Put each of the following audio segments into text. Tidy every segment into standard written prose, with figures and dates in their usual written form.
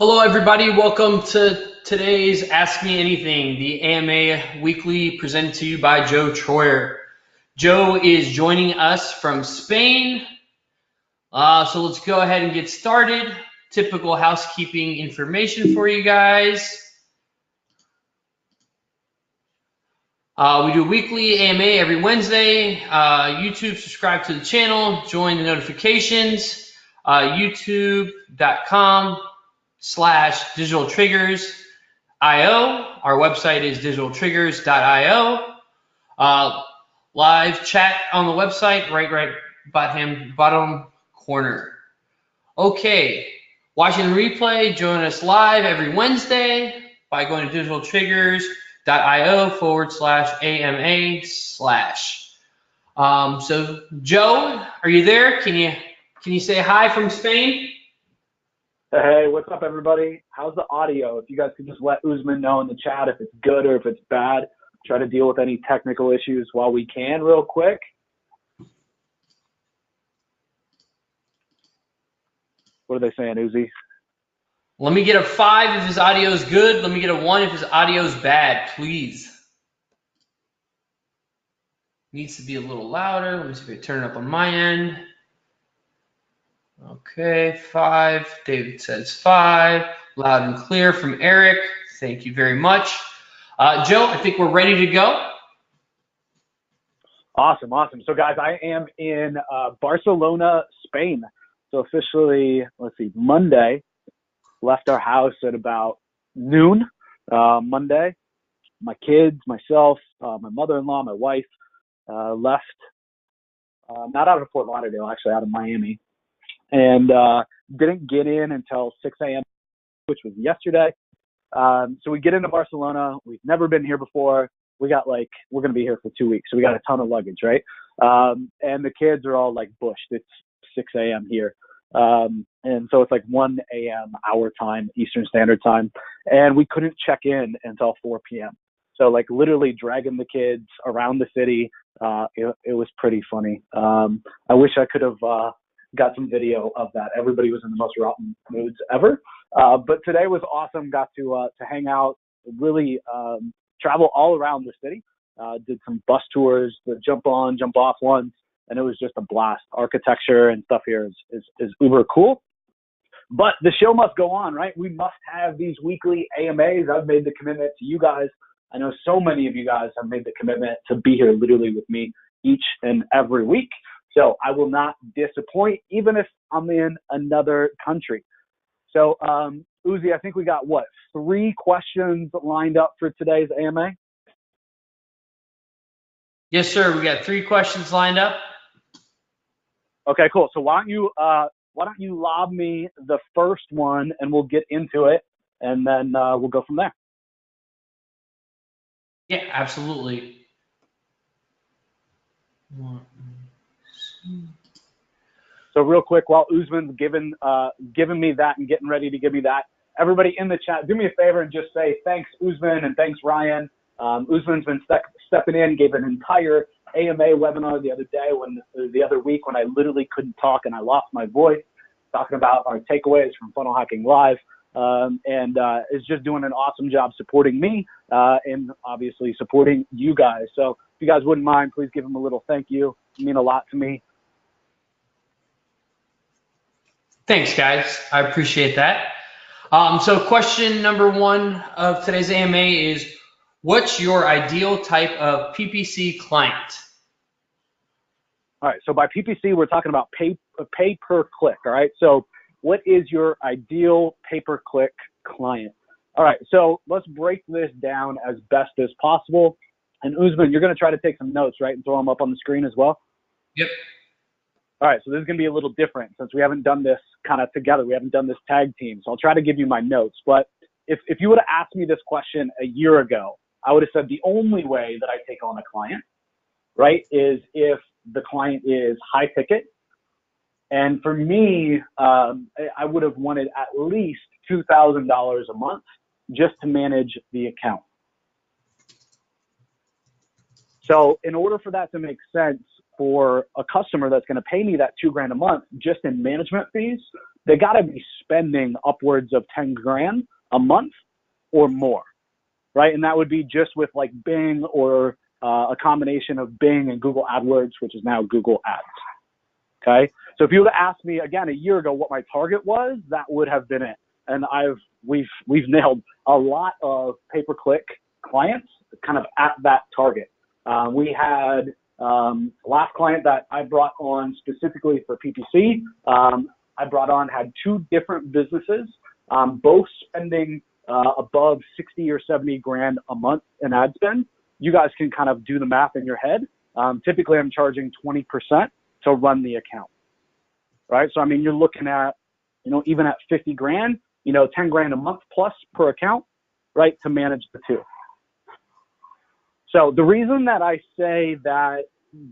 Hello, everybody. Welcome to today's Ask Me Anything, the AMA weekly presented to you by Joe Troyer. Joe is joining us from Spain. So let's go ahead and get started. Typical housekeeping information for you guys. We do weekly AMA every Wednesday. YouTube, subscribe to the channel, join the notifications. YouTube.com/digitaltriggers.io. Our website is digitaltriggers.io. Live chat on the website, right bottom corner. Okay, watching the replay, join us live every Wednesday by going to digitaltriggers.io/AMA/. So Joe, are you there? Can you say hi from Spain? Hey, what's up, everybody? How's the audio? If you guys could just let Usman know in the chat if it's good or if it's bad. Try to deal with any technical issues while we can real quick. What are they saying, Uzi? Let me get a 5 if his audio is good. Let me get a 1 if his audio is bad, please. Needs to be a little louder. Let me see if I turn it up on my end. Okay, 5. David says 5. Loud and clear from Eric. Thank you very much. Joe, I think we're ready to go. Awesome. So, guys, I am in Barcelona, Spain. So officially, let's see, Monday. Left our house at about noon Monday. My kids, myself, my mother-in-law, my wife left, not out of Fort Lauderdale, actually out of Miami. And didn't get in until 6 a.m., which was yesterday. So we get into Barcelona. We've never been here before. We're going to be here for 2 weeks. So we got a ton of luggage, right? And the kids are all like bushed. It's 6 a.m. here. And so it's like 1 a.m. our time, Eastern Standard Time. And we couldn't check in until 4 p.m. So like literally dragging the kids around the city. It was pretty funny. I wish I could have got some video of that. Everybody was in the most rotten moods ever. But today was awesome. Got to hang out, really travel all around the city. Did some bus tours, the jump on, jump off ones, and it was just a blast. Architecture and stuff here is uber cool. But the show must go on, right? We must have these weekly AMAs. I've made the commitment to you guys. I know so many of you guys have made the commitment to be here literally with me each and every week. So I will not disappoint, even if I'm in another country. So, Uzi, I think we got, 3 questions lined up for today's AMA? Yes, sir. We got 3 questions lined up. Okay, cool. So why don't you lob me the first one, and we'll get into it, and then we'll go from there. Yeah, absolutely. So real quick, while Usman's giving me that and getting ready to give me that, everybody in the chat, do me a favor and just say thanks, Usman, and thanks, Ryan. Usman's been stepping in, gave an entire AMA webinar the other week when I literally couldn't talk and I lost my voice, talking about our takeaways from Funnel Hacking Live, and is just doing an awesome job supporting me and obviously supporting you guys. So if you guys wouldn't mind, please give him a little thank you. It means a lot to me. Thanks, guys. I appreciate that. So question number 1 of today's AMA is, what's your ideal type of PPC client? All right, so by PPC, we're talking about pay per click, all right? So what is your ideal pay-per-click client? All right, so let's break this down as best as possible. And Usman, you're going to try to take some notes, right, and throw them up on the screen as well? Yep. All right, so this is going to be a little different since we haven't done this kind of together. We haven't done this tag team. So I'll try to give you my notes. But if you would have asked me this question a year ago, I would have said the only way that I take on a client, right, is if the client is high ticket. And for me, I would have wanted at least $2,000 a month just to manage the account. So in order for that to make sense for a customer that's going to pay me that $2,000 a month just in management fees, they got to be spending upwards of 10 grand a month or more, right? And that would be just with like Bing or a combination of Bing and Google AdWords, which is now Google Ads. Okay. So if you would have asked me again a year ago what my target was, that would have been it. And we've nailed a lot of pay-per-click clients kind of at that target. We had last client that I brought on specifically for PPC. I brought on had 2 different businesses, both spending above 60 or 70 grand a month in ad spend. You guys can kind of do the math in your head. Typically, I'm charging 20% to run the account, right? So, I mean, you're looking at, even at 50 grand, 10 grand a month plus per account, right, to manage the 2. So the reason that I say that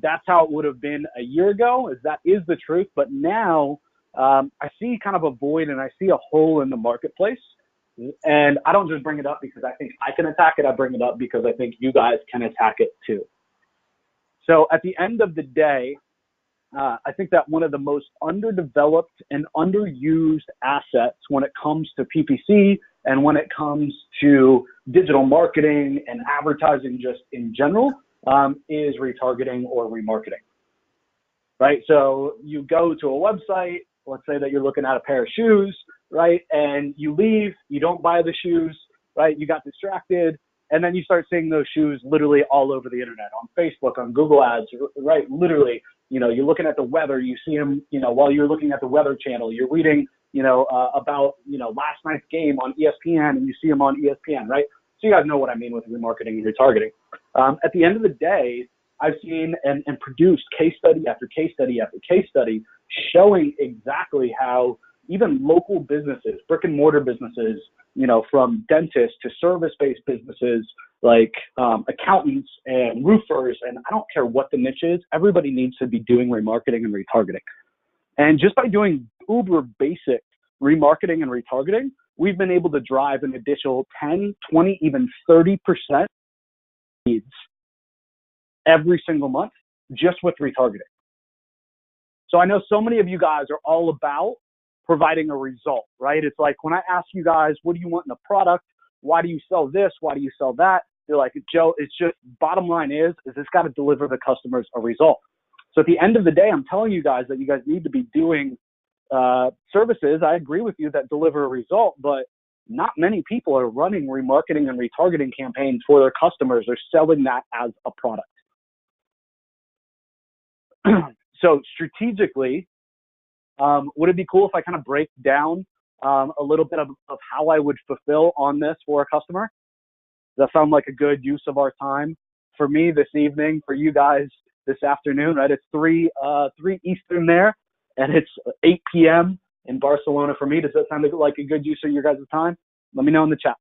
that's how it would have been a year ago is that is the truth. But now I see kind of a void and I see a hole in the marketplace. And I don't just bring it up because I think I can attack it. I bring it up because I think you guys can attack it too. So at the end of the day, I think that one of the most underdeveloped and underused assets when it comes to PPC and when it comes to digital marketing and advertising just in general is retargeting or remarketing, right? So you go to a website, let's say that you're looking at a pair of shoes, right? And you leave, you don't buy the shoes, right? You got distracted. And then you start seeing those shoes literally all over the internet, on Facebook, on Google Ads, right? Literally, you're looking at the weather, you see them, while you're looking at the Weather Channel, you're reading, about, last night's game on ESPN and you see them on ESPN, right? So you guys know what I mean with remarketing and retargeting. At the end of the day, I've seen and produced case study after case study after case study showing exactly how even local businesses, brick and mortar businesses, from dentists to service-based businesses like accountants and roofers, and I don't care what the niche is, everybody needs to be doing remarketing and retargeting. And just by doing uber basic remarketing and retargeting, we've been able to drive an additional 10, 20, even 30% leads every single month just with retargeting. So I know so many of you guys are all about providing a result, right? It's like when I ask you guys, what do you want in a product? Why do you sell this? Why do you sell that? They're like, Joe, it's just bottom line is it's got to deliver the customers a result. So at the end of the day, I'm telling you guys that you guys need to be doing services. I agree with you that deliver a result, but not many people are running remarketing and retargeting campaigns for their customers. They're selling that as a product. So strategically, would it be cool if I kind of break down a little bit of how I would fulfill on this for a customer? Does that sound like a good use of our time? For me this evening, for you guys this afternoon, right? It's 3 Eastern there, and it's 8 p.m. in Barcelona for me. Does that sound like a good use of your guys' time? Let me know in the chat.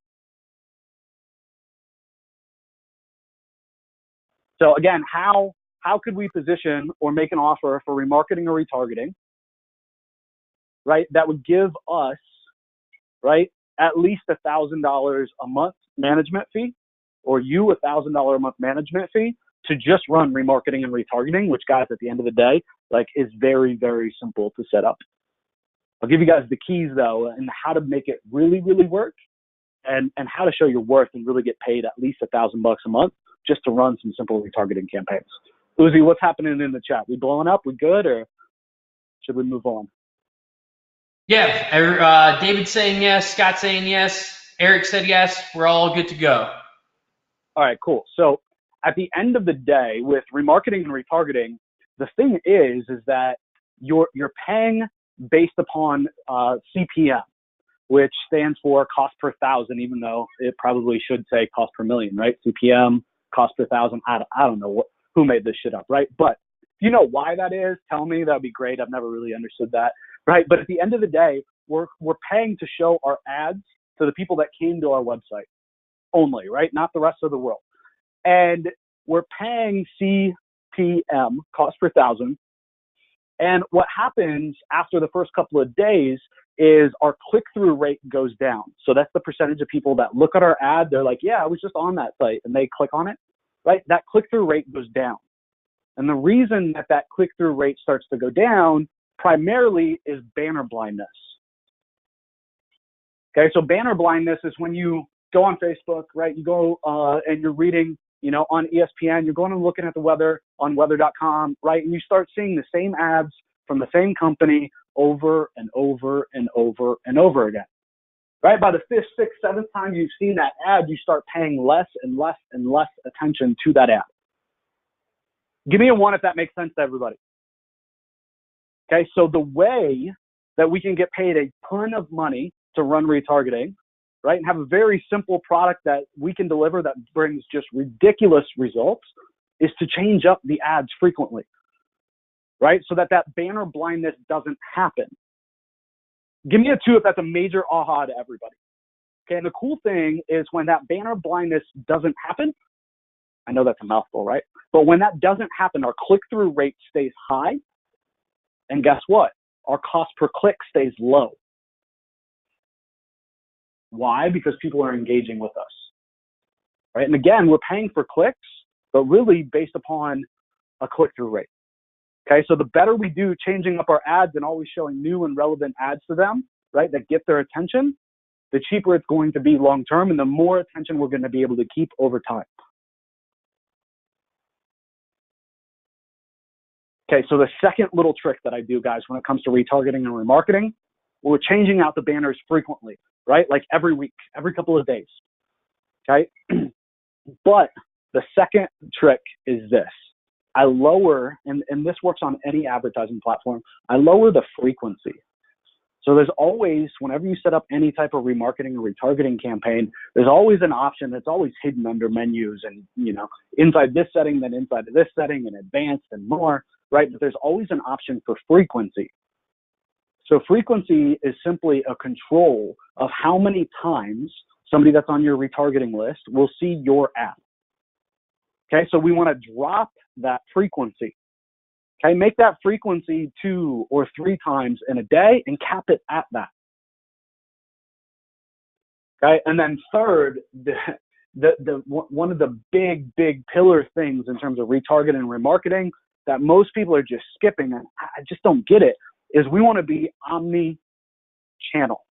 So again, how could we position or make an offer for remarketing or retargeting, right? That would give us, right, at least $1,000 a month management fee, or you $1,000 a month management fee to just run remarketing and retargeting, which guys, at the end of the day, like is very, very simple to set up. I'll give you guys the keys though, and how to make it really, really work, and how to show your worth and really get paid at least $1,000 a month just to run some simple retargeting campaigns. Uzi, what's happening in the chat? We blowing up? We good, or should we move on? Yeah, David saying yes, Scott saying yes, Eric said yes. We're all good to go. All right, cool. So at the end of the day, with remarketing and retargeting, the thing is that you're paying based upon CPM, which stands for cost per thousand, even though it probably should say cost per million, right? CPM, cost per thousand. I don't know who made this shit up, right? But if you know why that is, tell me. That'd be great. I've never really understood that, right? But at the end of the day, we're paying to show our ads to the people that came to our website only, right? Not the rest of the world. And we're paying CPM, cost per thousand. And what happens after the first couple of days is our click-through rate goes down. So that's the percentage of people that look at our ad. They're like, yeah, I was just on that site, and they click on it, right? That click-through rate goes down. And the reason that click-through rate starts to go down primarily is banner blindness, Okay, so banner blindness is when you go on Facebook, right? You go and you're reading, on ESPN, you're going and looking at the weather on weather.com, right? And you start seeing the same ads from the same company over and over and over and over again, right? By the fifth, sixth, seventh time you've seen that ad, you start paying less and less and less attention to that ad. Give me a one if that makes sense to everybody. Okay, so the way that we can get paid a ton of money to run retargeting, right, and have a very simple product that we can deliver that brings just ridiculous results is to change up the ads frequently, right, so that banner blindness doesn't happen. Give me a two if that's a major aha to everybody. Okay, and the cool thing is when that banner blindness doesn't happen, I know that's a mouthful, right? But when that doesn't happen, our click-through rate stays high, and guess what? Our cost per click stays low. Why? Because people are engaging with us, right? And again, we're paying for clicks, but really based upon a click-through rate. Okay, so the better we do changing up our ads and always showing new and relevant ads to them, right, that get their attention, the cheaper it's going to be long-term and the more attention we're going to be able to keep over time. Okay, so the second little trick that I do, guys, when it comes to retargeting and remarketing, we're changing out the banners frequently, right? Like every week, every couple of days, okay? But the second trick is this. I lower, and this works on any advertising platform, I lower the frequency. So there's always, whenever you set up any type of remarketing or retargeting campaign, there's always an option that's always hidden under menus and, inside this setting, then inside of this setting and advanced and more, right? But there's always an option for frequency. So frequency is simply a control of how many times somebody that's on your retargeting list will see your ad. Okay, so we want to drop that frequency. Okay, make that frequency 2 or 3 times in a day and cap it at that. Okay, and then third, one of the big pillar things in terms of retargeting and remarketing that most people are just skipping, and I just don't get it, is we want to be omni-channel.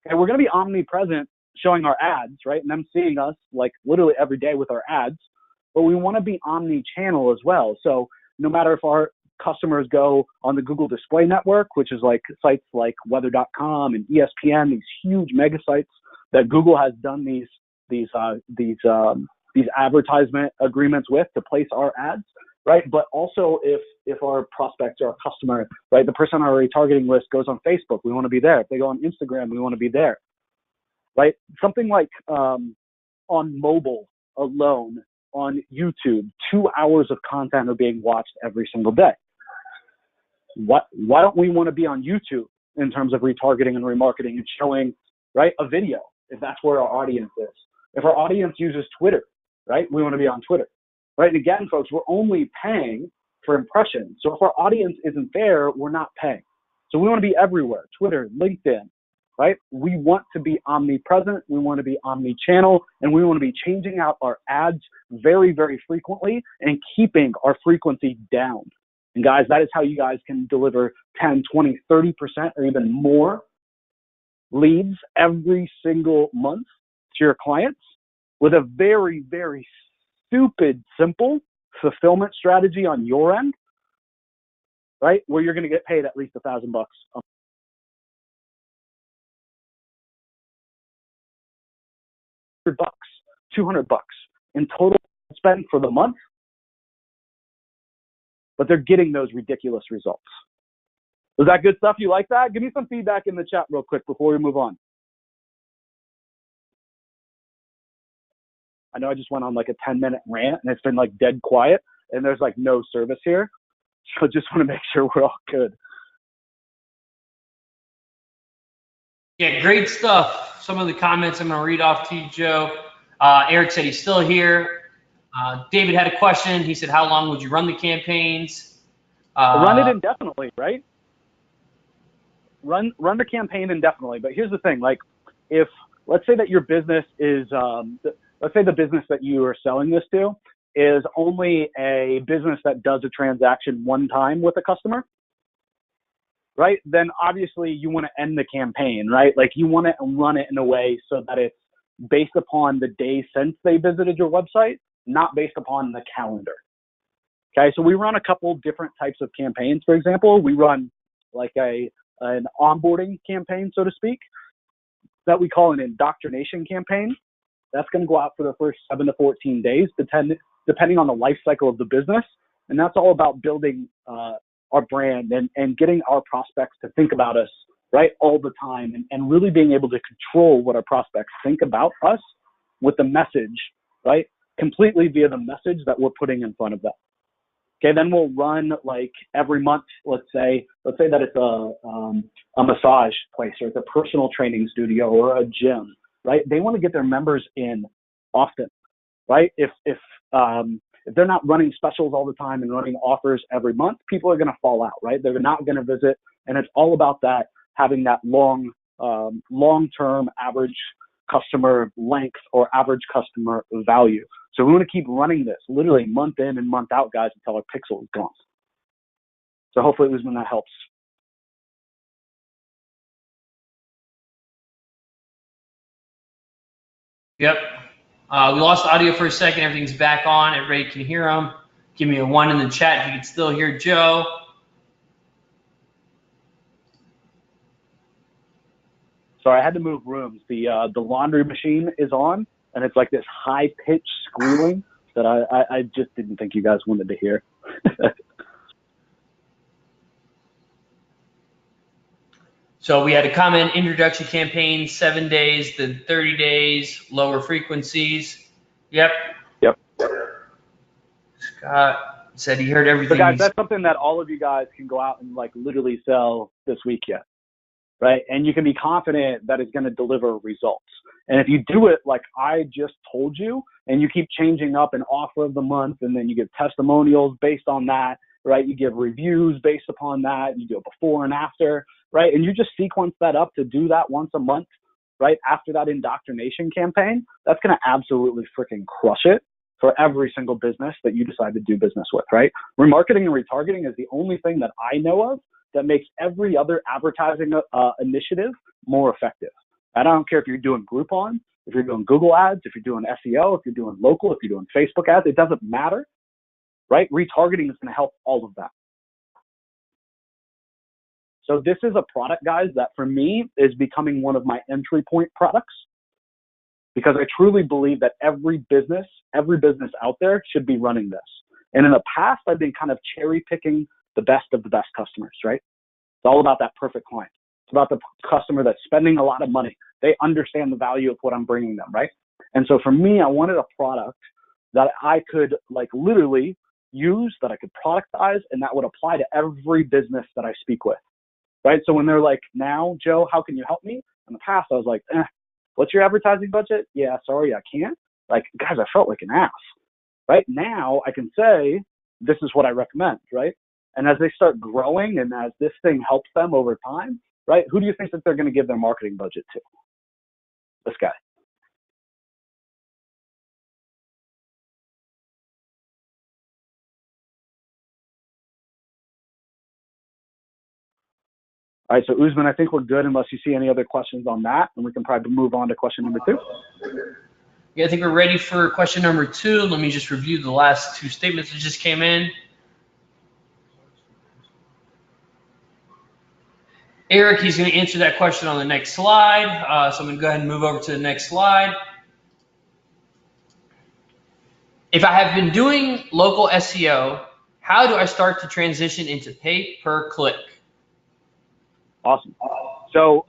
Okay, we're going to be omnipresent showing our ads, right, and them seeing us like literally every day with our ads, but we want to be omni-channel as well. So no matter if our customers go on the Google Display Network, which is like sites like weather.com and ESPN, these huge mega sites that Google has done these advertisement agreements with to place our ads, right? But also if our prospects or our customer, right, the person on our retargeting list goes on Facebook, we want to be there. If they go on Instagram, we want to be there, right? Something like on mobile alone, on YouTube, 2 hours of content are being watched every single day. Why don't we want to be on YouTube in terms of retargeting and remarketing and showing, right, a video if that's where our audience is? If our audience uses Twitter, right, we want to be on Twitter, right? And again, folks, we're only paying for impressions. So if our audience isn't there, we're not paying. So we want to be everywhere, Twitter, LinkedIn, right? We want to be omnipresent, we want to be omni-channel, and we want to be changing out our ads very, very frequently and keeping our frequency down. And guys, that is how you guys can deliver 10, 20, 30% or even more leads every single month to your clients with a very, very stupid, simple fulfillment strategy on your end, right? Where you're going to get paid at least $1,000 a $100, $200 in total spend for the month, but they're getting those ridiculous results. Was that good stuff? You like that? Give me some feedback in the chat real quick before we move on. I know I just went on like a 10-minute rant and it's been like dead quiet and there's like no service here. So just want to make sure we're all good. Yeah, great stuff. Some of the comments I'm going to read off to you, Joe. Eric said he's still here. David had a question. He said, how long would you run the campaigns? Run it indefinitely, right? Run the campaign indefinitely. But here's the thing, like if, let's say that your business is, let's say the business that you are selling this to is only a business that does a transaction one time with a customer, right, then obviously you want to end the campaign, right? Like you want to run it in a way so that it's based upon the days since they visited your website, not based upon the calendar. Okay, so we run a couple different types of campaigns. For example, we run like an onboarding campaign, so to speak, that we call an indoctrination campaign. That's going to go out for the first 7 to 14 days, depending on the life cycle of the business. And that's all about building our brand and getting our prospects to think about us, right, all the time, and really being able to control what our prospects think about us with the message, right, completely via the message that we're putting in front of them. Okay, then we'll run like every month, let's say that it's a massage place or it's a personal training studio or a gym, right? They want to get their members in often, right? If they're not running specials all the time and running offers every month, people are going to fall out, right? They're not going to visit, and it's all about that, having that long-term average customer length or average customer value. So we want to keep running this literally month in and month out, guys, until our pixel is gone. So hopefully, Usman, that helps. Yep. We lost audio for a second. Everything's back on. Everybody can hear them. Give me a 1 in the chat if you can still hear Joe. Sorry, I had to move rooms. The laundry machine is on, and it's like this high-pitched squealing that I just didn't think you guys wanted to hear. So we had a comment, introduction campaign, 7 days, then 30 days, lower frequencies. Yep. Scott said he heard everything. So guys, that's something that all of you guys can go out and like literally sell this week yet, right? And you can be confident that it's going to deliver results. And if you do it like I just told you, and you keep changing up an offer of the month, and then you give testimonials based on that, right? You give reviews based upon that. You do a before and after, right? And you just sequence that up to do that once a month, right? After that indoctrination campaign, that's going to absolutely freaking crush it for every single business that you decide to do business with, right? Remarketing and retargeting is the only thing that I know of that makes every other advertising initiative more effective. I don't care if you're doing Groupon, if you're doing Google ads, if you're doing SEO, if you're doing local, if you're doing Facebook ads, it doesn't matter, right? Retargeting is going to help all of that. So this is a product, guys, that for me is becoming one of my entry point products, because I truly believe that every business out there should be running this. And in the past, I've been kind of cherry picking the best of the best customers, right? It's all about that perfect client. It's about the customer that's spending a lot of money. They understand the value of what I'm bringing them, right? And so for me, I wanted a product that I could like literally use, that I could productize, and that would apply to every business that I speak with, right? So when they're like, now, Joe, how can you help me? In the past, I was like, what's your advertising budget? Yeah, sorry, I can't. Like, guys, I felt like an ass, right? Now I can say, this is what I recommend, right? And as they start growing and as this thing helps them over time, right? Who do you think that they're going to give their marketing budget to? This guy. All right, so Usman, I think we're good unless you see any other questions on that, and we can probably move on to question number 2. Yeah, I think we're ready for question number 2. Let me just review the last 2 statements that just came in. Eric, he's going to answer that question on the next slide. So I'm going to go ahead and move over to the next slide. If I have been doing local SEO, how do I start to transition into pay per click? Awesome. So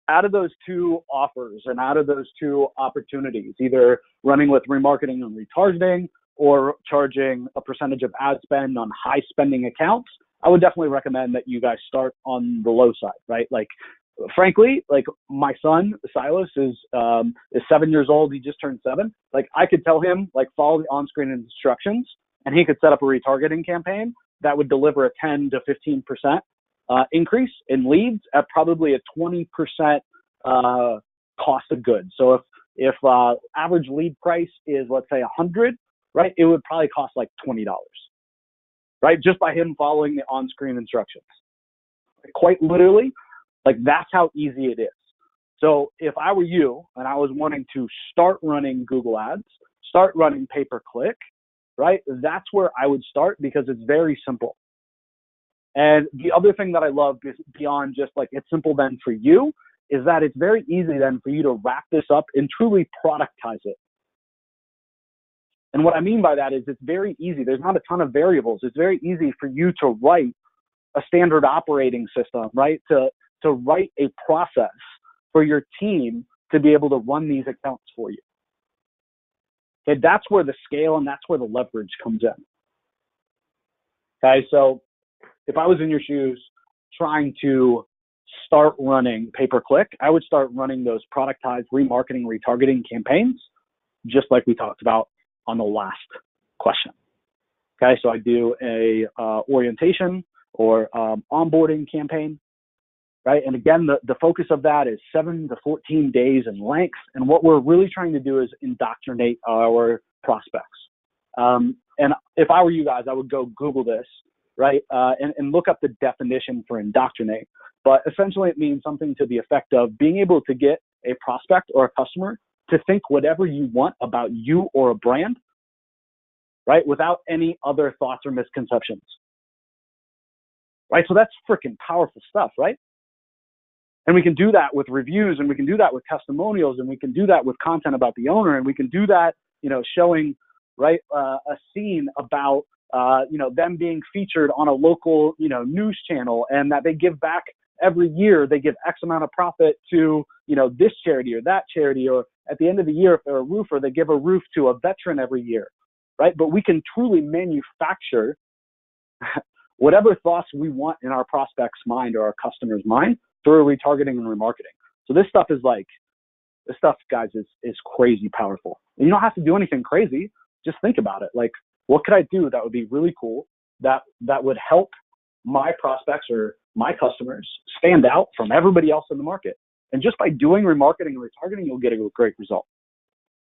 out of those 2 offers and out of those 2 opportunities, either running with remarketing and retargeting or charging a percentage of ad spend on high spending accounts, I would definitely recommend that you guys start on the low side, right? Like, frankly, like my son, Silas, is 7 years old. He just turned 7. Like, I could tell him, like, follow the on-screen instructions, and he could set up a retargeting campaign that would deliver a 10 to 15% increase in leads at probably a 20% cost of goods. So if average lead price is, let's say, 100, right, it would probably cost like $20, right, just by him following the on-screen instructions. quite literally, like that's how easy it is. So if I were you and I was wanting to start running Google Ads, start running pay-per-click, right? That's where I would start because it's very simple. And the other thing that I love is beyond just like it's simple then for you is that it's very easy then for you to wrap this up and truly productize it. And what I mean by that is it's very easy. There's not a ton of variables. It's very easy for you to write a standard operating system, right? To write a process for your team to be able to run these accounts for you. Okay, that's where the scale and that's where the leverage comes in. Okay, so if I was in your shoes trying to start running pay-per-click, I would start running those productized remarketing, retargeting campaigns, just like we talked about on the last question. Okay, so I do a orientation or onboarding campaign, right? And again, the focus of that is 7 to 14 days in length. And what we're really trying to do is indoctrinate our prospects. And if I were you guys, I would go Google this, right? And look up the definition for indoctrinate. But essentially it means something to the effect of being able to get a prospect or a customer to think whatever you want about you or a brand, right? Without any other thoughts or misconceptions, right? So that's freaking powerful stuff, right? And we can do that with reviews, and we can do that with testimonials, and we can do that with content about the owner, and we can do that, showing, right, a scene about, them being featured on a local, news channel, and that they give back every year. They give X amount of profit to, this charity or that charity, or at the end of the year, if they're a roofer, they give a roof to a veteran every year, right? But we can truly manufacture whatever thoughts we want in our prospect's mind or our customer's mind through retargeting and remarketing. So this stuff, guys, is crazy powerful. And you don't have to do anything crazy. Just think about it. Like, what could I do that would be really cool that would help my prospects or my customers stand out from everybody else in the market? And just by doing remarketing and retargeting, you'll get a great result.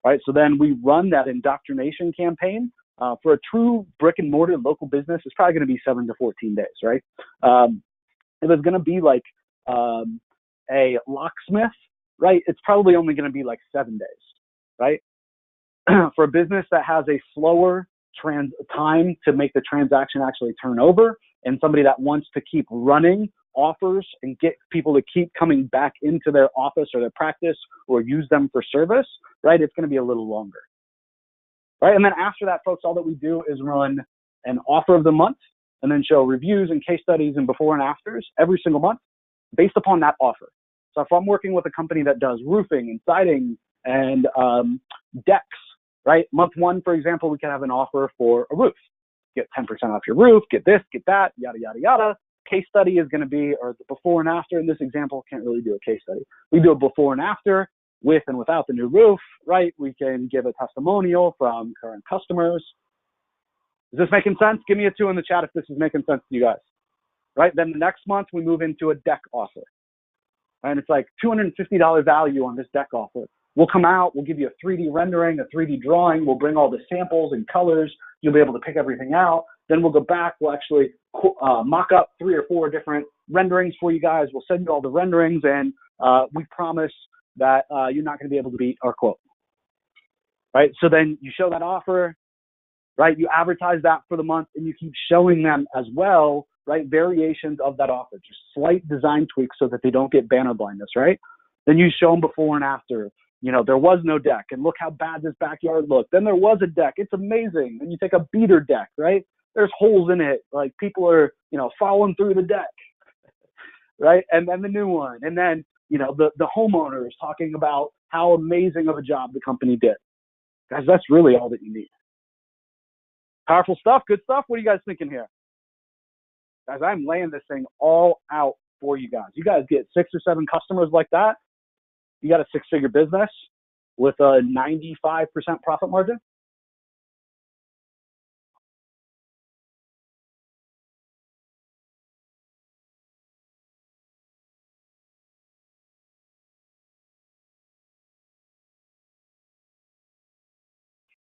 Right? So then we run that indoctrination campaign for a true brick and mortar local business. It's probably going to be 7 to 14 days, right? If it's going to be like a locksmith, right? It's probably only going to be like 7 days, right? For a business that has a slower time to make the transaction actually turn over, and somebody that wants to keep running offers and get people to keep coming back into their office or their practice or use them for service, right? It's going to be a little longer, right? And then after that, folks, all that we do is run an offer of the month and then show reviews and case studies and before and afters every single month based upon that offer. So if I'm working with a company that does roofing and siding and decks, right? Month 1, for example, we can have an offer for a roof. Get 10% off your roof, get this, get that, yada, yada, yada. Case study is going to be, or the before and after. In this example, can't really do a case study. We do a before and after with and without the new roof, right? We can give a testimonial from current customers. Is this making sense? Give me a 2 in the chat if this is making sense to you guys, right? Then the next month we move into a deck offer, and it's like $250 value on this deck offer. We'll come out, we'll give you a 3D rendering, a 3D drawing. We'll bring all the samples and colors. You'll be able to pick everything out. Then we'll go back. We'll actually mock up 3 or 4 different renderings for you guys. We'll send you all the renderings, and we promise that you're not going to be able to beat our quote, right? So then you show that offer, right? You advertise that for the month, and you keep showing them as well, right? Variations of that offer, just slight design tweaks so that they don't get banner blindness, right? Then you show them before and after. There was no deck, and look how bad this backyard looked. Then there was a deck. It's amazing. And you take a beater deck, right? There's holes in it. Like people are, falling through the deck, right? And then the new one. And then, the homeowner is talking about how amazing of a job the company did. Guys, that's really all that you need. Powerful stuff. Good stuff. What are you guys thinking here? Guys, I'm laying this thing all out for you guys. You guys get 6 or 7 customers like that. You got a 6-figure business with a 95% profit margin.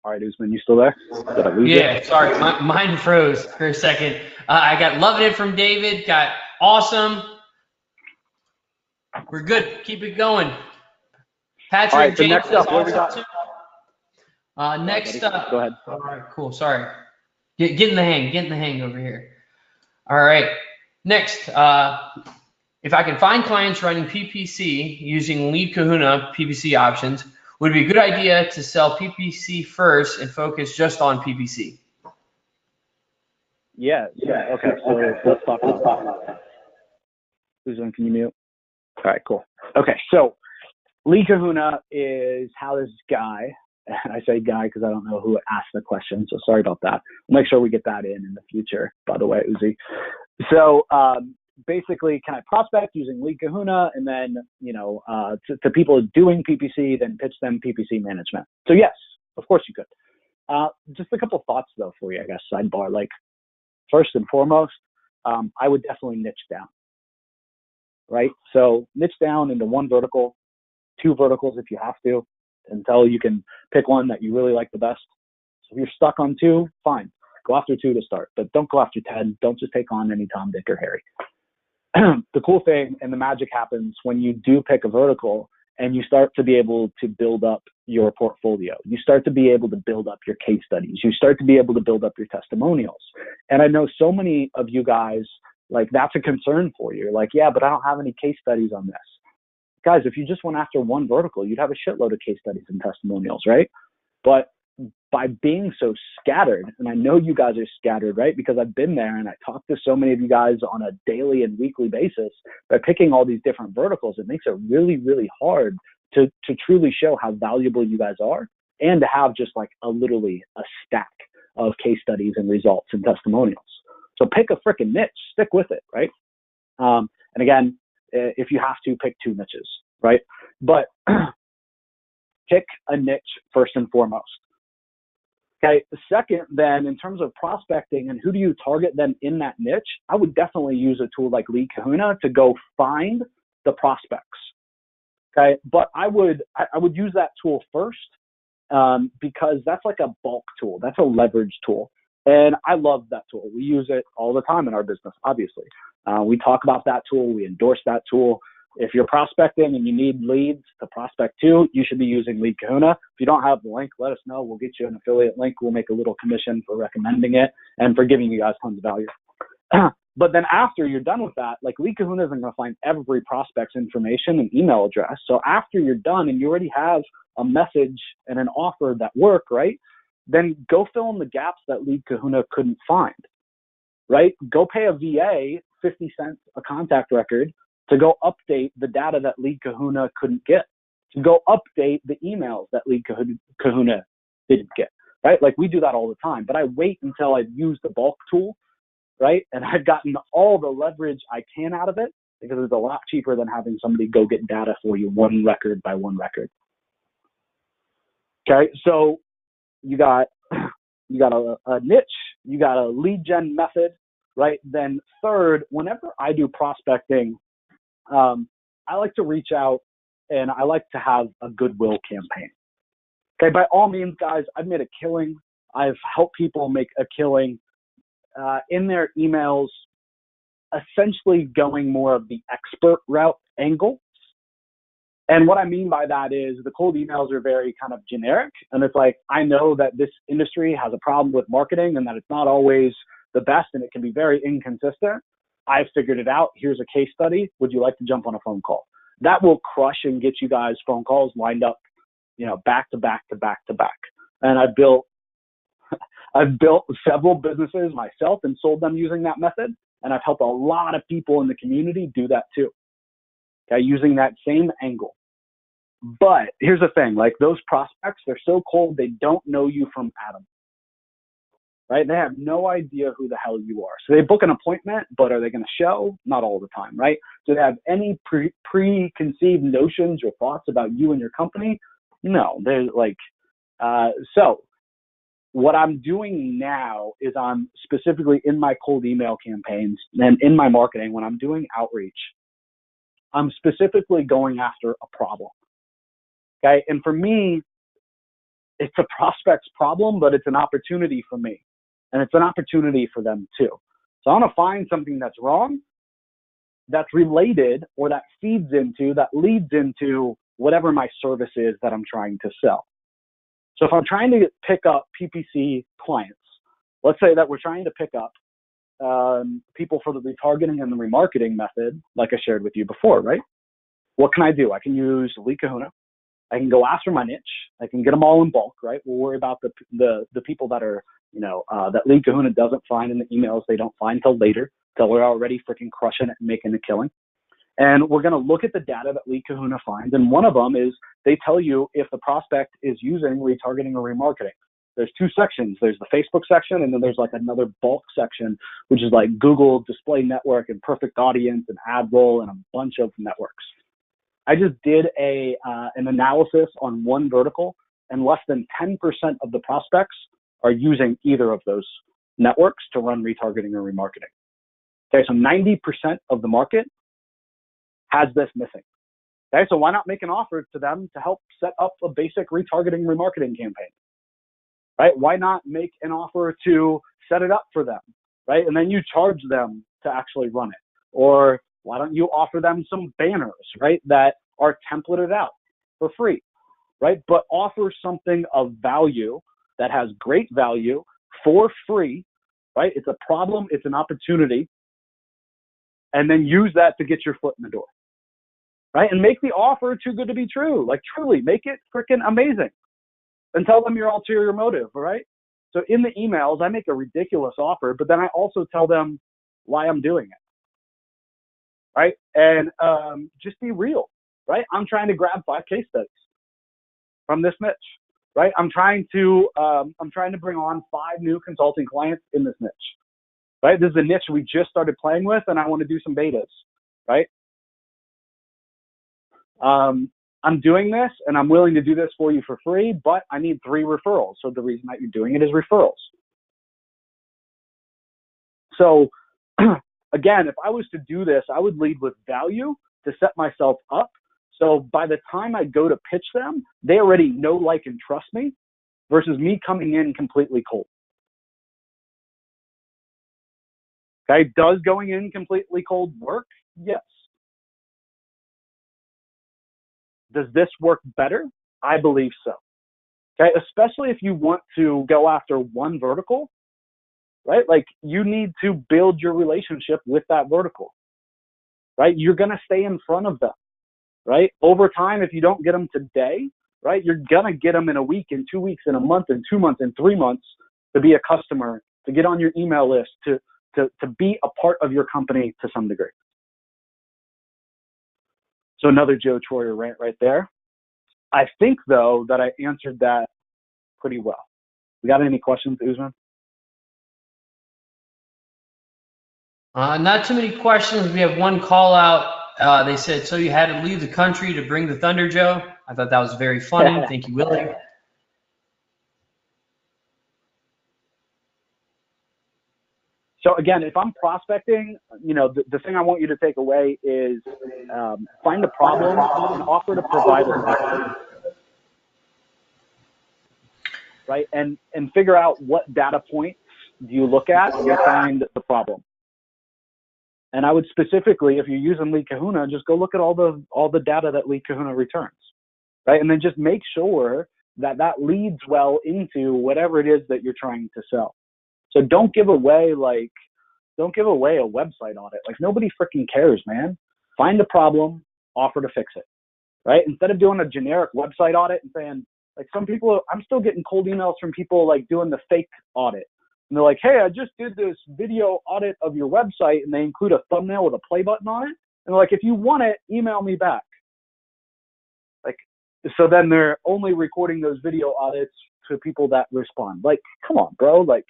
All right, Usman, you still there? Did I lose you? Yeah, sorry, mine froze for a second. I got loving it from David. Got awesome. We're good. Keep it going. All Patrick right, so James next is up, what do we also got? next Buddy. up. Go ahead. All right, cool. Sorry. Get in the hang. Get in the hang over here. All right. Next, if I can find clients running PPC using Lead Kahuna PPC options, would it be a good idea to sell PPC first and focus just on PPC? Yeah. Okay. So let's talk about that. Susan, can you mute? All right. Cool. Okay. So Lead Kahuna is how this guy, and I say guy because I don't know who asked the question, so sorry about that. We'll make sure we get that in the future, by the way, Uzi. So basically, can I prospect using Lead Kahuna and then, to people doing PPC, then pitch them PPC management? So yes, of course you could. Just a couple thoughts though for you, I guess, sidebar. Like first and foremost, I would definitely niche down, right? So niche down into one vertical, 2 verticals if you have to, until you can pick one that you really like the best. So if you're stuck on 2, fine. Go after 2 to start, but don't go after 10. Don't just take on any Tom, Dick, or Harry. The cool thing and the magic happens when you do pick a vertical and you start to be able to build up your portfolio. You start to be able to build up your case studies. You start to be able to build up your testimonials. And I know so many of you guys, like that's a concern for you. Like, yeah, but I don't have any case studies on this. Guys, if you just went after one vertical, you'd have a shitload of case studies and testimonials, right? But by being so scattered, and I know you guys are scattered, right? Because I've been there and I talk to so many of you guys on a daily and weekly basis. By picking all these different verticals, it makes it really, really hard to truly show how valuable you guys are and to have just like literally a stack of case studies and results and testimonials. So pick a freaking niche, stick with it, right? And again, if you have to, pick 2 niches, right? But pick a niche first and foremost. Okay. Second, then, in terms of prospecting and who do you target then in that niche, I would definitely use a tool like Lead Kahuna to go find the prospects. Okay. But I would use that tool first because that's like a bulk tool. That's a leverage tool. And I love that tool. We use it all the time in our business, obviously. We talk about that tool. We endorse that tool. If you're prospecting and you need leads to prospect to, you should be using Lead Kahuna. If you don't have the link, let us know. We'll get you an affiliate link. We'll make a little commission for recommending it and for giving you guys tons of value. But then after you're done with that, like Lead Kahuna isn't going to find every prospect's information and email address. So after you're done and you already have a message and an offer that work, right? Then go fill in the gaps that Lead Kahuna couldn't find, right? Go pay a VA 50 cents a contact record to go update the data that Lead Kahuna couldn't get, to go update the emails that Lead Kahuna didn't get, right? Like we do that all the time, but I wait until I've used the bulk tool, right? And I've gotten all the leverage I can out of it because it's a lot cheaper than having somebody go get data for you one record by one record. Okay, so you got a niche, you got a lead gen method, right? Then third, whenever I do prospecting, I like to reach out and I like to have a goodwill campaign. Okay, by all means, guys, I've made a killing. I've helped people make a killing in their emails, essentially going more of the expert route angle. And what I mean by that is the cold emails are very kind of generic. And it's like, I know that this industry has a problem with marketing and that it's not always the best and it can be very inconsistent. I've figured it out. Here's a case study. Would you like to jump on a phone call? That will crush and get you guys phone calls lined up, back to back to back to back. And I've built several businesses myself and sold them using that method. And I've helped a lot of people in the community do that too. Okay, using that same angle. But here's the thing, like those prospects, they're so cold, they don't know you from Adam. Right? They have no idea who the hell you are. So they book an appointment, but are they going to show? Not all the time, right? Do they have any preconceived notions or thoughts about you and your company? No, they're like, so what I'm doing now is I'm specifically in my cold email campaigns and in my marketing, when I'm doing outreach, I'm specifically going after a problem. Okay. And for me, it's a prospect's problem, but it's an opportunity for me. And it's an opportunity for them too. So I want to find something that's wrong that's related or that feeds into, that leads into whatever my service is that I'm trying to sell. So if I'm trying to pick up PPC clients, let's say that we're trying to pick up people for the retargeting and the remarketing method, like I shared with you before, right? What can I do? I can use Lead Kahuna. I can go after my niche. I can get them all in bulk, right? We'll worry about the people that are, that Lead Kahuna doesn't find in the emails. They don't find till later, till we're already freaking crushing it and making a killing. And we're going to look at the data that Lead Kahuna finds. And one of them is they tell you if the prospect is using retargeting or remarketing. There's two sections. There's the Facebook section, and then there's like another bulk section, which is like Google Display Network and Perfect Audience and AdRoll and a bunch of networks. I just did an analysis on one vertical, and less than 10% of the prospects are using either of those networks to run retargeting or remarketing. Okay, so 90% of the market has this missing. Okay, so why not make an offer to them to help set up a basic retargeting remarketing campaign? Right? Why not make an offer to set it up for them? Right? And then you charge them to actually run it. Or why don't you offer them some banners, right, that are templated out for free, right? But offer something of value that has great value for free, right? It's a problem, it's an opportunity, and then use that to get your foot in the door, right? And make the offer too good to be true. Like, truly, make it freaking amazing. And tell them your ulterior motive, all right? So in the emails, I make a ridiculous offer, but then I also tell them why I'm doing it, right? And just be real, right? I'm trying to grab 5 case studies from this niche, right? I'm trying to bring on 5 new consulting clients in this niche, right? This is a niche we just started playing with, and I want to do some betas, right? I'm doing this, and I'm willing to do this for you for free, but I need 3 referrals. So the reason that you're doing it is referrals. So again, if I was to do this, I would lead with value to set myself up. So by the time I go to pitch them, they already know, like, and trust me, versus me coming in completely cold. Okay, does going in completely cold work? Yes. Does this work better? I believe so. Okay, especially if you want to go after one vertical, right? Like, you need to build your relationship with that vertical, right? You're going to stay in front of them, right? Over time, if you don't get them today, right, you're going to get them in a week, in 2 weeks, in a month, in 2 months, in 3 months to be a customer, to get on your email list, to be a part of your company to some degree. So another Joe Troyer rant right there. I think, though, that I answered that pretty well. We got any questions, Usman? Not too many questions. We have one call out. They said, so you had to leave the country to bring the Thunder, Joe? I thought that was very funny. Thank you, Willie. So again, if I'm prospecting, the thing I want you to take away is find a problem and offer to provide a solution, right? And figure out what data points do you look at and find the problem. And I would specifically, if you're using Lead Kahuna, just go look at all the data that Lead Kahuna returns, right? And then just make sure that leads well into whatever it is that you're trying to sell. So don't give away a website audit. Like, nobody freaking cares, man. Find a problem, offer to fix it, right? Instead of doing a generic website audit and saying, like, some people, I'm still getting cold emails from people like doing the fake audit. And they're like, hey, I just did this video audit of your website, and they include a thumbnail with a play button on it. And they're like, if you want it, email me back. Like, so then they're only recording those video audits to people that respond. Like, come on, bro. Like,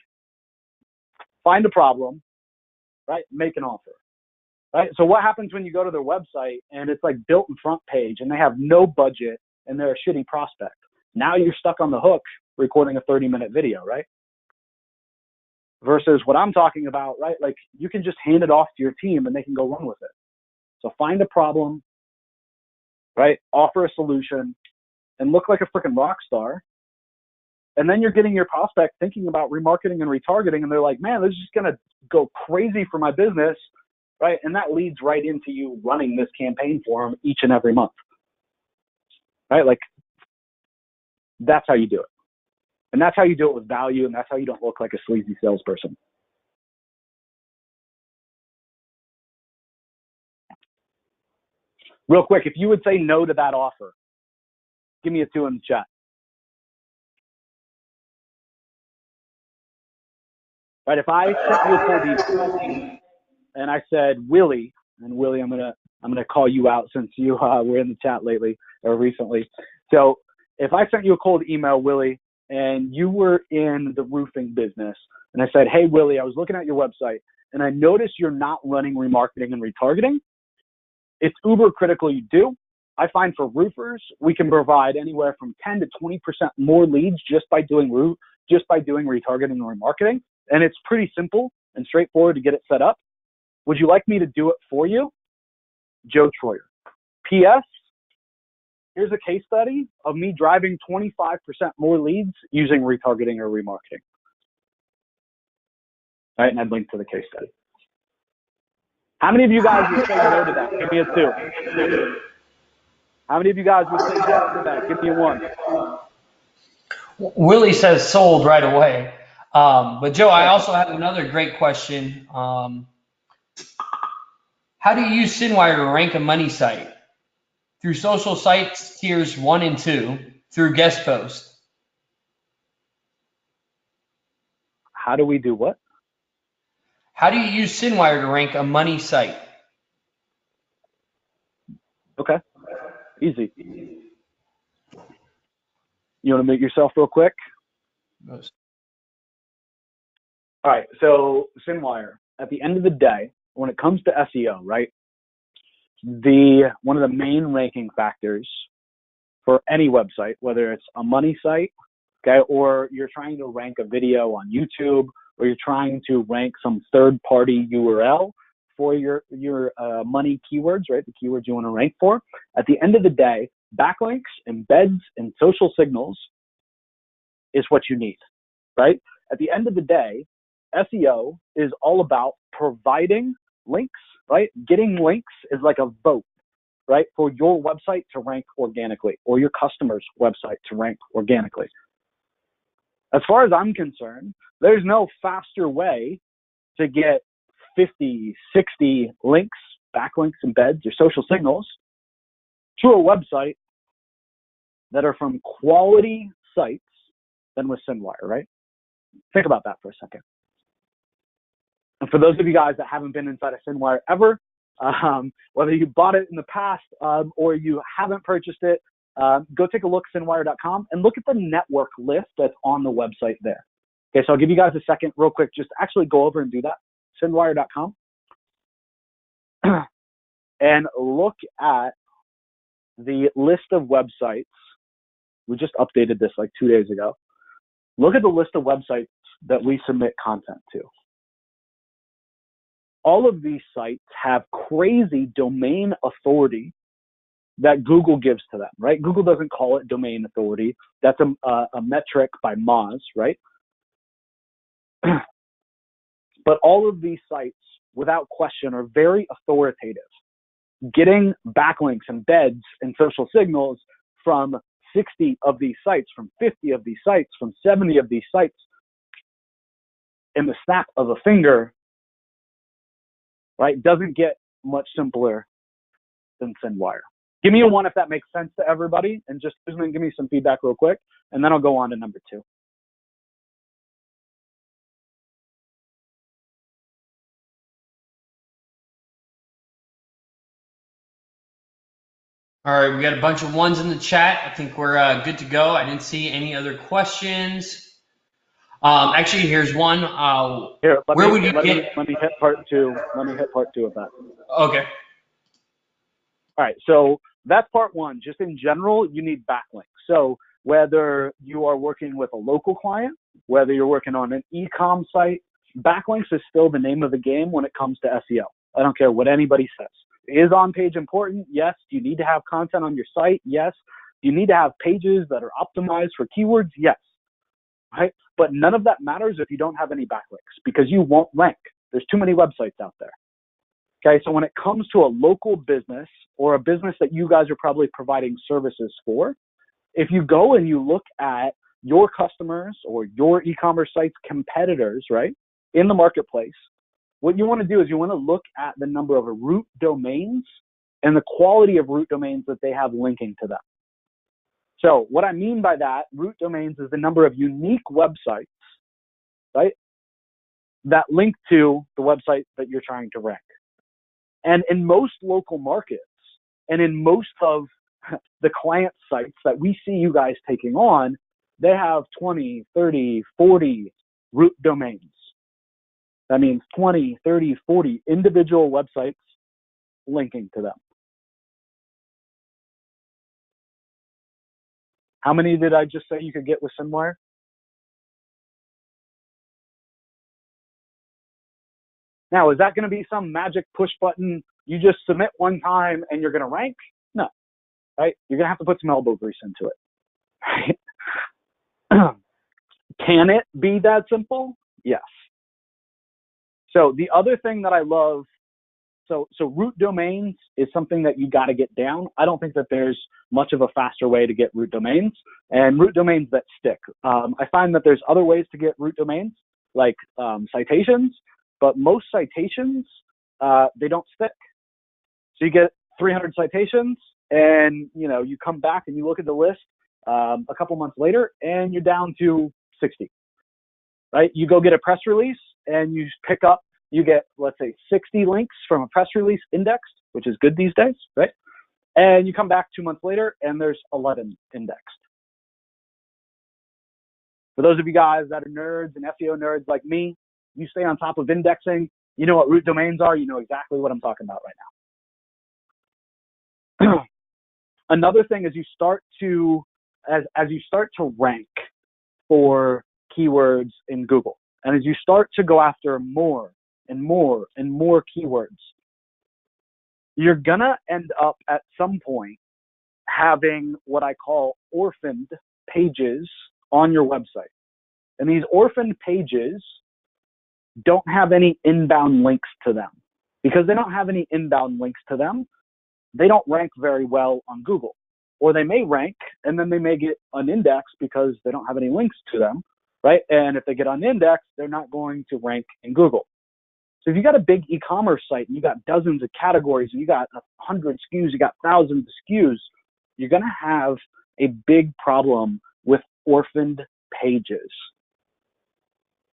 find a problem, right? Make an offer, right? So what happens when you go to their website and it's like built in front page and they have no budget and they're a shitty prospect? Now you're stuck on the hook recording a 30-minute video, right? Versus what I'm talking about, right? Like, you can just hand it off to your team and they can go run with it. So find a problem, right? Offer a solution and look like a freaking rock star. And then you're getting your prospect thinking about remarketing and retargeting, and they're like, man, this is just going to go crazy for my business. right? And that leads right into you running this campaign for them each and every month, right? Like, that's how you do it. And that's how you do it with value, and that's how you don't look like a sleazy salesperson. Real quick, if you would say no to that offer, give me a 2 in the chat. Right, if I sent you a cold email and I said, Willie, and Willie, I'm gonna call you out since you were in the chat lately or recently. So if I sent you a cold email, Willie, and you were in the roofing business, and I said, hey, Willie, I was looking at your website, and I noticed you're not running remarketing and retargeting. It's uber critical you do. I find for roofers, we can provide anywhere from 10 to 20% more leads just by doing retargeting and remarketing. And it's pretty simple and straightforward to get it set up. Would you like me to do it for you? Joe Troyer. P.S. Here's a case study of me driving 25% more leads using retargeting or remarketing. All right, and I'd link to the case study. How many of you guys would say no to that? Give me a 2. How many of you guys would say yes to that? Give me a 1. Willie says sold right away. But Joe, I also have another great question. How do you use Syndwire to rank a money site? Through social sites tiers 1 and 2, through guest post. How do we do what? How do you use Syndwire to rank a money site? Okay, easy. You want to mute yourself real quick? All right, so Syndwire, at the end of the day, when it comes to SEO, right, one of the main ranking factors for any website, whether it's a money site, okay, or you're trying to rank a video on YouTube, or you're trying to rank some third-party URL for your money keywords, right, the keywords you want to rank for, at the end of the day, backlinks, embeds, and social signals is what you need, right? At the end of the day, SEO is all about providing links, right? Getting links is like a vote, right, for your website to rank organically or your customer's website to rank organically. As far as I'm concerned, there's no faster way to get 50, 60 links, backlinks, embeds, or social signals to a website that are from quality sites than with Syndwire, right? Think about that for a second. And for those of you guys that haven't been inside of Syndwire ever, whether you bought it in the past or you haven't purchased it, go take a look at Syndwire.com and look at the network list that's on the website there. Okay, so I'll give you guys a second real quick, just actually go over and do that, Syndwire.com, and look at the list of websites. We just updated this like 2 days ago. Look at the list of websites that we submit content to. All of these sites have crazy domain authority that Google gives to them, right? Google doesn't call it domain authority. That's a metric by Moz, right? But all of these sites, without question, are very authoritative. Getting backlinks, embeds, and social signals from 60 of these sites, from 50 of these sites, from 70 of these sites, in the snap of a finger, right, doesn't get much simpler than Syndwire. Give me a 1 if that makes sense to everybody, and just give me some feedback real quick, and then I'll go on to number 2. All right, we got a bunch of 1s in the chat. I think we're good to go. I didn't see any other questions. Actually, here's one. Here, let where me, would you let get? me, let me hit part 2. Let me hit part 2 of that. Okay. All right, so that's part 1. Just in general, you need backlinks. So whether you are working with a local client, whether you're working on an e-com site, backlinks is still the name of the game when it comes to SEO. I don't care what anybody says. Is on-page important? Yes. Do you need to have content on your site? Yes. Do you need to have pages that are optimized for keywords? Yes. Right? But none of that matters if you don't have any backlinks, because you won't rank. There's too many websites out there. Okay, so when it comes to a local business or a business that you guys are probably providing services for, if you go and you look at your customers or your e-commerce site's competitors, right, in the marketplace, what you want to do is you want to look at the number of root domains and the quality of root domains that they have linking to them. So what I mean by that, root domains, is the number of unique websites, right, that link to the website that you're trying to rank. And in most local markets and in most of the client sites that we see you guys taking on, they have 20, 30, 40 root domains. That means 20, 30, 40 individual websites linking to them. How many did I just say you could get with Syndwire? Now, is that going to be some magic push button? You just submit one time and you're going to rank? No, right? You're going to have to put some elbow grease into it. Right? Can it be that simple? Yes. So the other thing that I love, so root domains is something that you got to get down. I don't think that there's much of a faster way to get root domains, and root domains that stick. I find that there's other ways to get root domains, like citations, but most citations, they don't stick. So you get 300 citations, and you come back and you look at the list a couple months later, and you're down to 60. Right? You go get a press release, and you get, let's say, 60 links from a press release indexed, which is good these days, right? And you come back 2 months later, and there's 11 indexed. For those of you guys that are nerds and SEO nerds like me, you stay on top of indexing. You know what root domains are. You know exactly what I'm talking about right now. Another thing is you start to rank for keywords in Google, and as you start to go after more and more and more keywords, you're gonna end up at some point having what I call orphaned pages on your website. And these orphaned pages don't have any inbound links to them. Because they don't have any inbound links to them, they don't rank very well on Google. Or they may rank and then they may get unindexed because they don't have any links to them, right? And if they get unindexed, they're not going to rank in Google. So if you got a big e-commerce site and you got dozens of categories and you got 100 SKUs, you got thousands of SKUs, you're going to have a big problem with orphaned pages.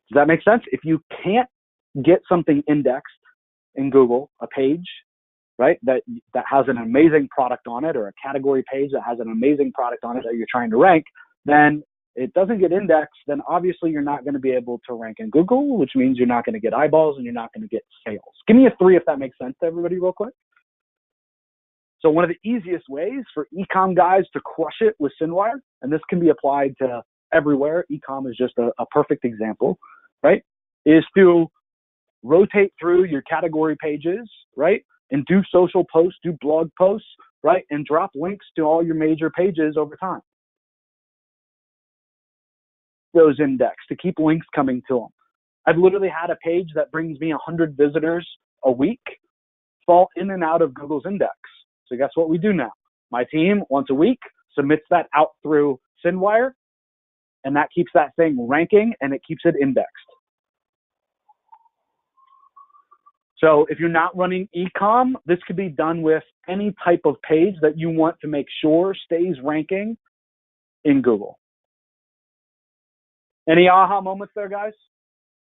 Does that make sense? If you can't get something indexed in Google, a page, right, that has an amazing product on it, or a category page that has an amazing product on it that you're trying to rank, then it doesn't get indexed, then obviously you're not going to be able to rank in Google, which means you're not going to get eyeballs and you're not going to get sales. Give me a 3 if that makes sense to everybody real quick. So one of the easiest ways for e-com guys to crush it with Syndwire, and this can be applied to everywhere, e-com is just a perfect example, right, is to rotate through your category pages, right, and do social posts, do blog posts, right, and drop links to all your major pages over time. Those indexed to keep links coming to them. I've literally had a page that brings me 100 visitors a week fall in and out of Google's index. So guess what we do now? My team, once a week, submits that out through Syndwire, and that keeps that thing ranking and it keeps it indexed. So if you're not running e-com, this could be done with any type of page that you want to make sure stays ranking in Google. Any aha moments there, guys?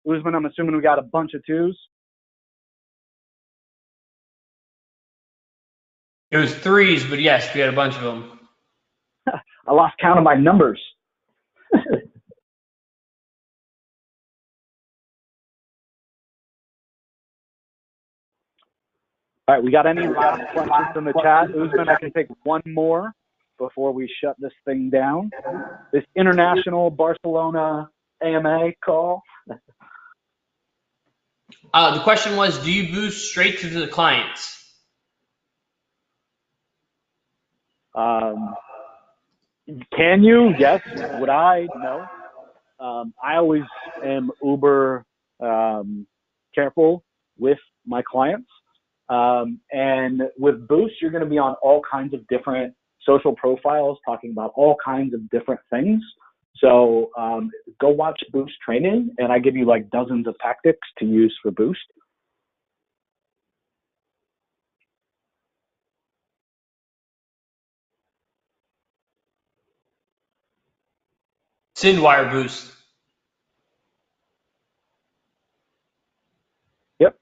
Usman, I'm assuming we got a bunch of 2s. It was 3s, but yes, we had a bunch of them. I lost count of my numbers. All right, we got any last questions in the chat? Usman, I can take one more before we shut this thing down. This international Barcelona AMA call. The question was, do you boost straight to the clients? Can you? Yes. Would I? No. I always am uber careful with my clients. And with Boost, you're going to be on all kinds of different social profiles talking about all kinds of different things. So go watch Boost training, and I give you like dozens of tactics to use for Boost. Syndwire boost. Yep.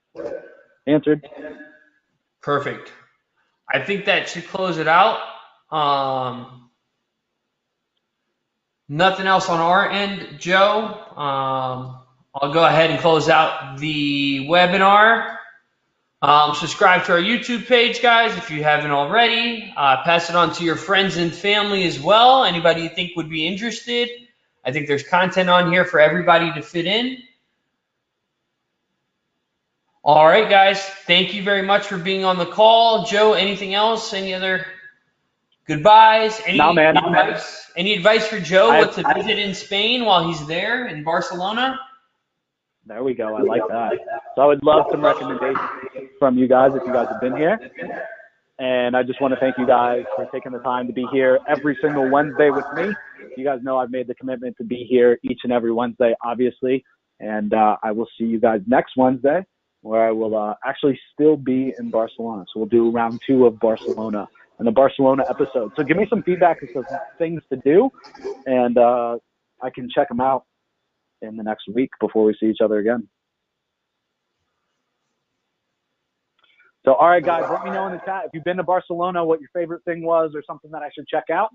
Answered. Perfect. I think that should close it out. Nothing else on our end, Joe. I'll go ahead and close out the webinar. Subscribe to our YouTube page, guys, if you haven't already. Pass it on to your friends and family as well. Anybody you think would be interested. I think there's content on here for everybody to fit in. All right, guys. Thank you very much for being on the call. Joe, anything else? Any other goodbyes? Any advice for Joe what to visit in Spain while he's there in Barcelona? There we go. I like that. So I would love some recommendations from you guys if you guys have been here. And I just want to thank you guys for taking the time to be here every single Wednesday with me. You guys know I've made the commitment to be here each and every Wednesday, obviously. And I will see you guys next Wednesday, where I will actually still be in Barcelona. So we'll do round 2 of Barcelona and the Barcelona episode. So give me some feedback and some things to do, and I can check them out in the next week before we see each other again. So, all right, guys, let me know in the chat if you've been to Barcelona, what your favorite thing was or something that I should check out.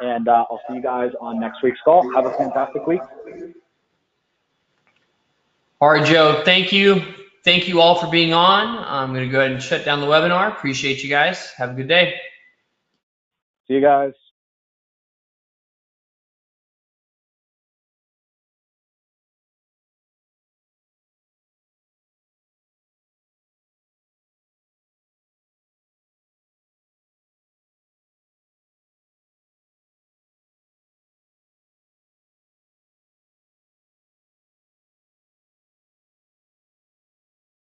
And I'll see you guys on next week's call. Have a fantastic week. All right, Joe, thank you. Thank you all for being on. I'm going to go ahead and shut down the webinar. Appreciate you guys. Have a good day. See you guys.